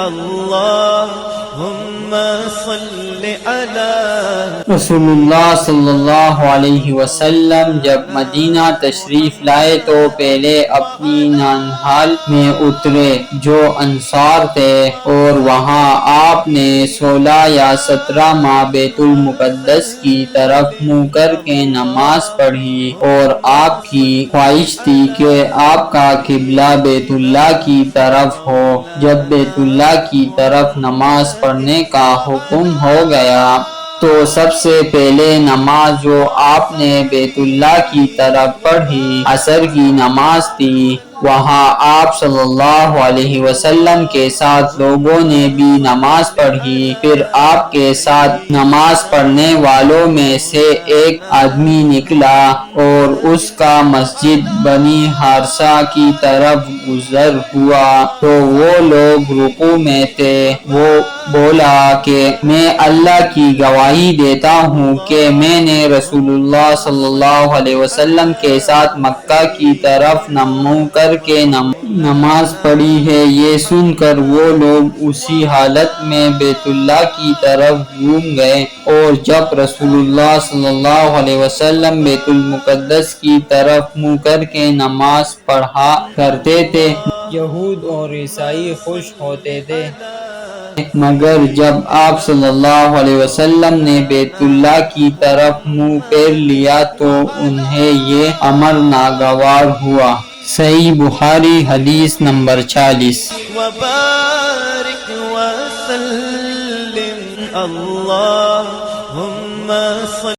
اللهم صل على رسول اللہ صلی اللہ علیہ وسلم جب مدینہ تشریف لائے تو پہلے اپنی نانہال میں اترے جو انصار تھے، اور وہاں آپ نے 16 یا 17 ماہ بیت المقدس کی طرف منہ کر کے نماز پڑھی، اور آپ کی خواہش تھی کہ آپ کا قبلہ بیت اللہ کی طرف ہو۔ جب بیت اللہ کی طرف نماز پڑھنے کا حکم ہو گیا تو سب سے پہلے نماز جو آپ نے بیت اللہ کی طرف پڑھی عصر کی نماز تھی۔ وہاں آپ صلی اللہ علیہ وسلم کے ساتھ لوگوں نے بھی نماز پڑھی۔ پھر آپ کے ساتھ نماز پڑھنے والوں میں سے ایک آدمی نکلا اور اس کا مسجد بنی حارثہ کی طرف گزر ہوا تو وہ لوگ رکوع میں تھے۔ وہ بولا کہ میں اللہ کی گواہی دیتا ہوں کہ میں نے رسول اللہ صلی اللہ علیہ وسلم کے ساتھ مکہ کی طرف منہ کر کے نماز پڑھی ہے۔ یہ سن کر وہ لوگ اسی حالت میں بیت اللہ کی طرف گھوم گئے، اور جب رسول اللہ صلی اللہ علیہ وسلم بیت المقدس کی طرف منہ کر کے نماز پڑھا کرتے تھے، یہود اور عیسائی خوش ہوتے تھے، مگر جب آپ صلی اللہ علیہ وسلم نے بیت اللہ کی طرف منہ پھیر لیا تو انہیں یہ امر ناگوار ہوا۔ صحیح بخاری حدیث نمبر 40۔ وبارك وسلم اللهم صل